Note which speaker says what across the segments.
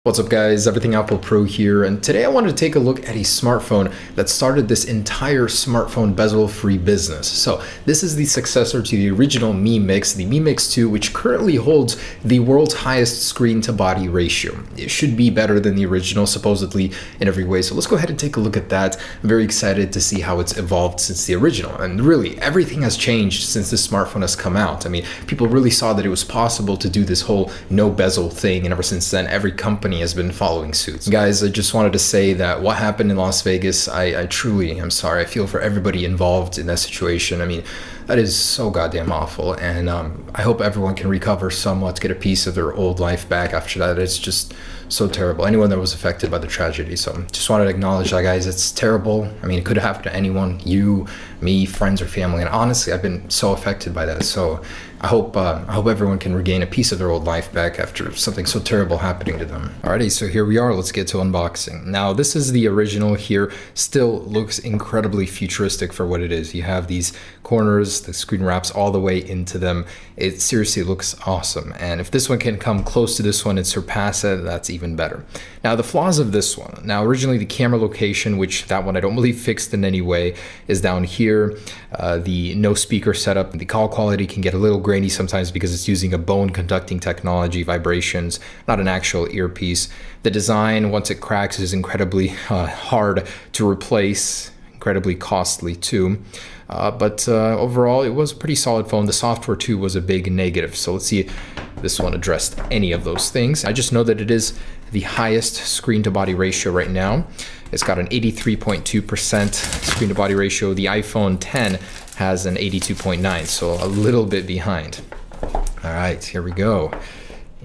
Speaker 1: What's up guys, Everything Apple Pro here, and today I wanted to take a look at a smartphone that started this entire smartphone bezel-free business. So this is the successor to the original Mi Mix, the Mi Mix 2, which currently holds the world's highest screen-to-body ratio. It should be better than the original, supposedly, in every way. So let's go ahead and take a look at that. I'm very excited to see how it's evolved since the original. And really, everything has changed since this smartphone has come out. I mean, people really saw that it was possible to do this whole no bezel thing, and ever since then, every company has been following suit. Guys, I just wanted to say that what happened in Las Vegas, I truly am sorry. I feel for everybody involved in that situation. I mean, that is so goddamn awful, and I hope everyone can recover somewhat, get a piece of their old life back after that. It's just so terrible. Anyone that was affected by the tragedy. So just wanted to acknowledge that, guys. It's terrible. I mean, it could have happened to anyone, you, me, friends, or family. And honestly, I've been so affected by that. So I hope everyone can regain a piece of their old life back after something so terrible happening to them. Alrighty, so here we are. Let's get to unboxing. Now, this is the original here. Still looks incredibly futuristic for what it is. You have these corners, the screen wraps all the way into them. It seriously looks awesome. And if this one can come close to this one and surpass it, that's even better. Now, the flaws of this one. Now, originally the camera location, which that one I don't believe fixed in any way, is down here. The no speaker setup. The call quality can get a little grainy sometimes because it's using a bone conducting technology, vibrations, not an actual earpiece. The design, once it cracks, is incredibly hard to replace, incredibly costly too. But overall, it was a pretty solid phone. The software too was a big negative. So let's see if this one addressed any of those things. I just know that it is the highest screen to body ratio right now. It's got an 83.2% screen to body ratio. The iPhone 10 has an 82.9, so a little bit behind. All right, here we go.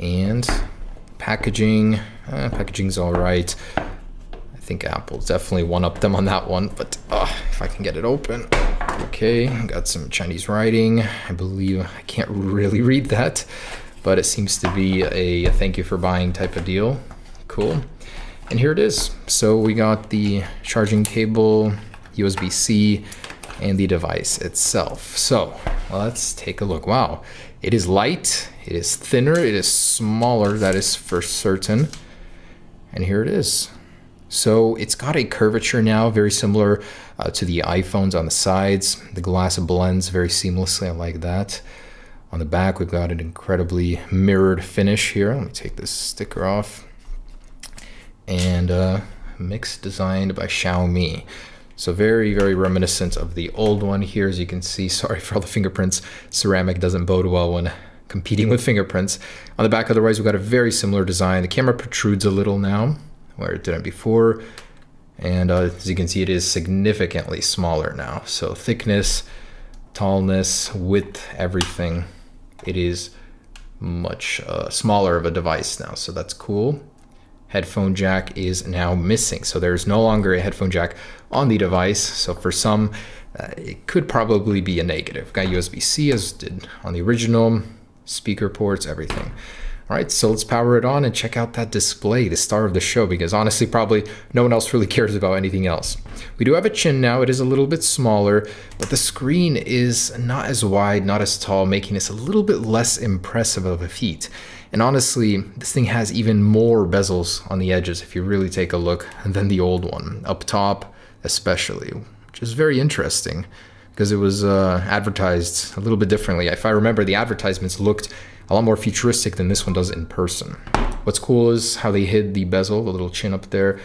Speaker 1: And packaging's all right. I think Apple's definitely one-upped them on that one, but if I can get it open. Okay, got some Chinese writing. I believe I can't really read that, but it seems to be a thank you for buying type of deal. Cool. And here it is. So we got the charging cable, USB-C, and the device itself. So let's take a look. Wow, it is light, it is thinner, it is smaller, that is for certain. And here it is. So it's got a curvature now, very similar to the iPhones on the sides. The glass blends very seamlessly, I like that. On the back, we've got an incredibly mirrored finish here. Let me take this sticker off. And Mix designed by Xiaomi. So very, very reminiscent of the old one here, as you can see. Sorry for all the fingerprints. Ceramic doesn't bode well when competing with fingerprints. On the back, otherwise, we've got a very similar design. The camera protrudes a little now, where it didn't before. And as you can see, it is significantly smaller now. So thickness, tallness, width, everything. It is much smaller of a device now, so that's cool. Headphone jack is now missing, so there's no longer a headphone jack on the device. So for some, it could probably be a negative. Got USB-C as did on the original, speaker ports, everything. All right, so let's power it on and check out that display, the star of the show, because honestly, probably no one else really cares about anything else. We do have a chin now. It is a little bit smaller, but the screen is not as wide, not as tall, making this a little bit less impressive of a feat. And honestly, this thing has even more bezels on the edges if you really take a look than the old one, up top especially, which is very interesting because it was advertised a little bit differently. If I remember, the advertisements looked a lot more futuristic than this one does in person. What's cool is how they hid the bezel, the little chin up there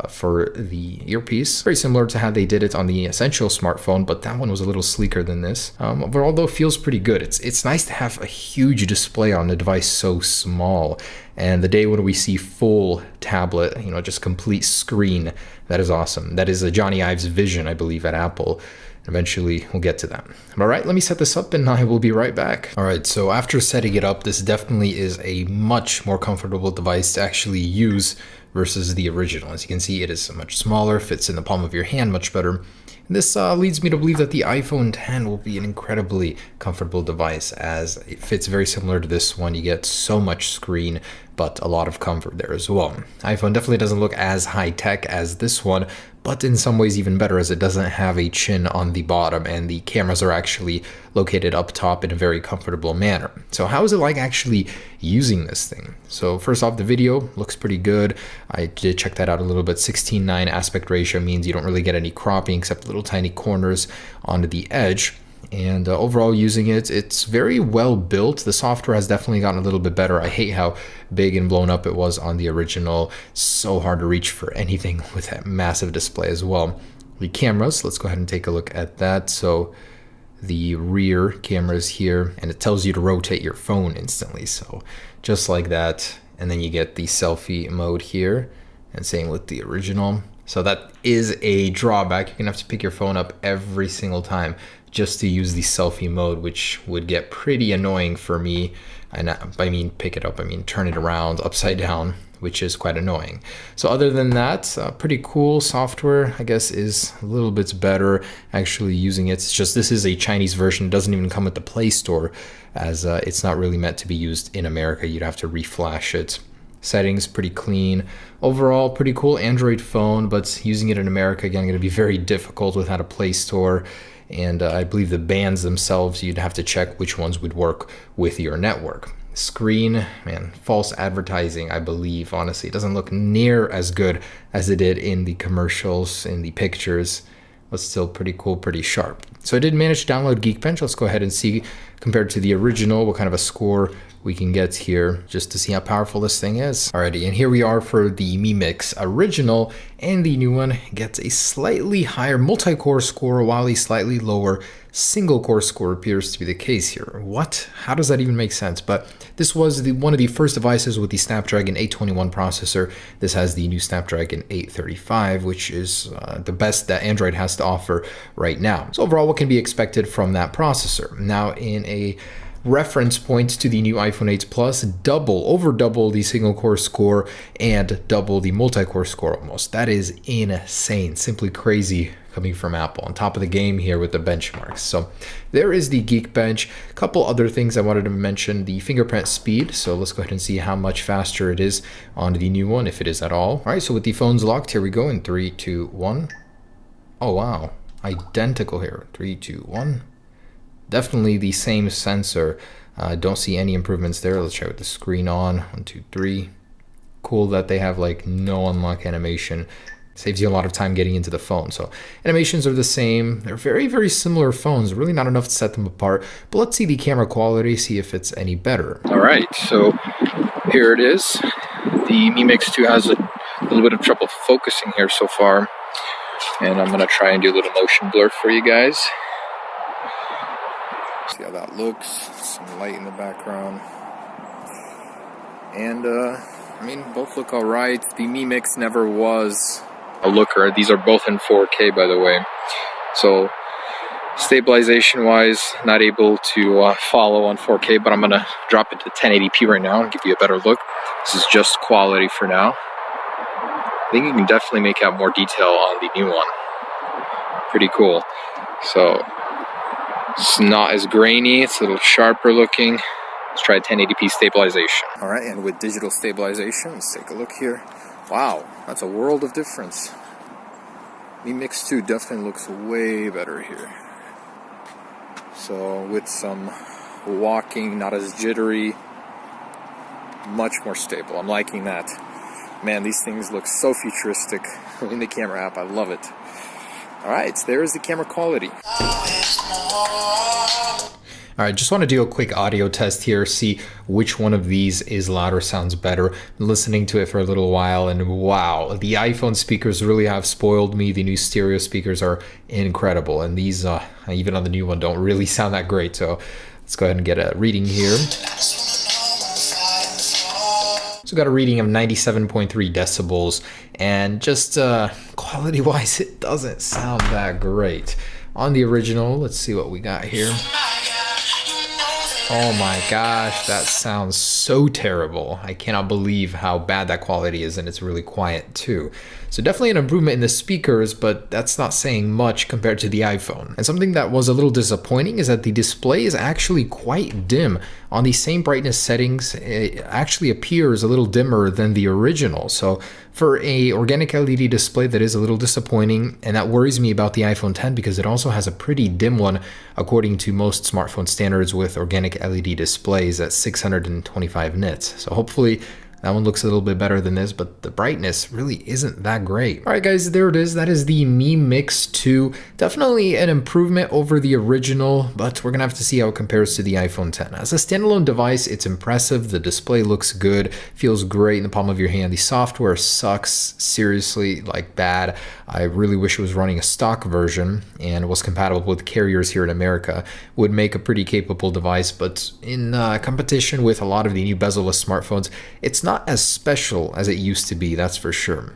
Speaker 1: for the earpiece. Very similar to how they did it on the Essential smartphone, but that one was a little sleeker than this. Overall, though, feels pretty good. It's nice to have a huge display on a device so small. And the day when we see full tablet, just complete screen, that is awesome. That is a Johnny Ive's vision, I believe, at Apple. Eventually, we'll get to that. All right, let me set this up and I will be right back. All right, so after setting it up, this definitely is a much more comfortable device to actually use versus the original. As you can see, it is much smaller, fits in the palm of your hand much better. And this leads me to believe that the iPhone 10 will be an incredibly comfortable device, as it fits very similar to this one. You get so much screen, but a lot of comfort there as well. iPhone definitely doesn't look as high-tech as this one, but in some ways even better, as it doesn't have a chin on the bottom and the cameras are actually located up top in a very comfortable manner. So how is it like actually using this thing? So first off, the video looks pretty good. I did check that out a little bit. 16:9 aspect ratio means you don't really get any cropping except little tiny corners onto the edge. And overall, using it, it's very well built. The software has definitely gotten a little bit better. I hate how big and blown up it was on the original. So hard to reach for anything with that massive display as well. The cameras, let's go ahead and take a look at that. So the rear camera is here, and it tells you to rotate your phone instantly. So just like that. And then you get the selfie mode here, and same with the original. So that is a drawback. You're gonna have to pick your phone up every single time just to use the selfie mode, which would get pretty annoying for me. And I mean pick it up, I mean turn it around upside down, which is quite annoying. So other than that, pretty cool software, I guess, is a little bit better actually using it. It's just this is a Chinese version. It doesn't even come with the Play Store, as it's not really meant to be used in America. You'd have to reflash it. Settings pretty clean. Overall, pretty cool Android phone, but using it in America, again, going to be very difficult without a Play Store. And I believe the bands themselves, you'd have to check which ones would work with your network. Screen, man, false advertising, I believe. Honestly, it doesn't look near as good as it did in the commercials, in the pictures, but still pretty cool, pretty sharp. So I did manage to download Geekbench. Let's go ahead and see, compared to the original, what kind of a score we can get here just to see how powerful this thing is. Alrighty, and here we are for the Mi Mix original, and the new one gets a slightly higher multi-core score while a slightly lower single-core score appears to be the case here. What? How does that even make sense? But this was one of the first devices with the Snapdragon 821 processor. This has the new Snapdragon 835, which is the best that Android has to offer right now. So overall, what can be expected from that processor? Now, in a reference point to the new iPhone 8 Plus, over double the single core score and double the multi-core score almost. That is insane, simply crazy coming from Apple. On top of the game here with the benchmarks. So there is the Geekbench. A couple other things I wanted to mention, the fingerprint speed. So let's go ahead and see how much faster it is on the new one, if it is at all. All right, so with the phones locked, here we go in 3, 2, 1. Oh wow, identical here. 3, 2, 1. Definitely the same sensor. Don't see any improvements there. Let's try with the screen on. 1, 2, 3. Cool that they have like no unlock animation. Saves you a lot of time getting into the phone. So animations are the same. They're very, very similar phones. Really not enough to set them apart. But let's see the camera quality, see if it's any better. All right, so here it is. The Mi Mix 2 has a little bit of trouble focusing here so far. And I'm gonna try and do a little motion blur for you guys. See how that looks. Some light in the background. And I mean, both look all right. The Mi Mix never was a looker. These are both in 4K, by the way. So stabilization wise, not able to follow on 4K, but I'm gonna drop it to 1080p right now and give you a better look. This is just quality for now. I think you can definitely make out more detail on the new one. Pretty cool. So it's not as grainy, it's a little sharper looking. Let's try 1080p stabilization. All right, and with digital stabilization, let's take a look here. Wow, that's a world of difference. Mi Mix 2 definitely looks way better here. So with some walking, not as jittery, much more stable. I'm liking that. Man, these things look so futuristic in the camera app. I love it. All right, so there's the camera quality. All right, just want to do a quick audio test here, see which one of these is louder, sounds better. Been listening to it for a little while, and wow, the iPhone speakers really have spoiled me. The new stereo speakers are incredible, and these, even on the new one, don't really sound that great. So let's go ahead and get a reading here. So got a reading of 97.3 decibels, and just quality-wise, it doesn't sound that great. On the original, let's see what we got here. Oh my gosh, that sounds so terrible. I cannot believe how bad that quality is, and it's really quiet too. So definitely an improvement in the speakers, but that's not saying much compared to the iPhone. And something that was a little disappointing is that the display is actually quite dim on the same brightness settings, it actually appears a little dimmer than the original. So for a organic LED display, that is a little disappointing, and that worries me about the iPhone X because it also has a pretty dim one according to most smartphone standards with organic LED displays at 625 nits. So hopefully that one looks a little bit better than this, but the brightness really isn't that great. All right, guys, there it is. That is the Mi Mix 2. Definitely an improvement over the original, but we're gonna have to see how it compares to the iPhone X. As a standalone device, it's impressive. The display looks good, feels great in the palm of your hand. The software sucks, seriously, like bad. I really wish it was running a stock version and was compatible with carriers here in America. Would make a pretty capable device, but in competition with a lot of the new bezel-less smartphones, it's not as special as it used to be, that's for sure.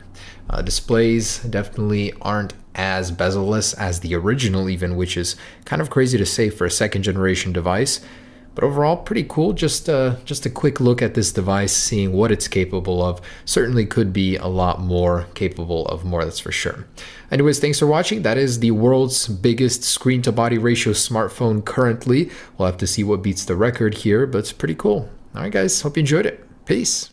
Speaker 1: Displays definitely aren't as bezel-less as the original even, which is kind of crazy to say for a second generation device. But overall, pretty cool. Just a quick look at this device, seeing what it's capable of. Certainly could be a lot more capable of more, that's for sure. Anyways, thanks for watching. That is the world's biggest screen to body ratio smartphone currently. We'll have to see what beats the record here, but it's pretty cool. All right, guys, hope you enjoyed it. Peace.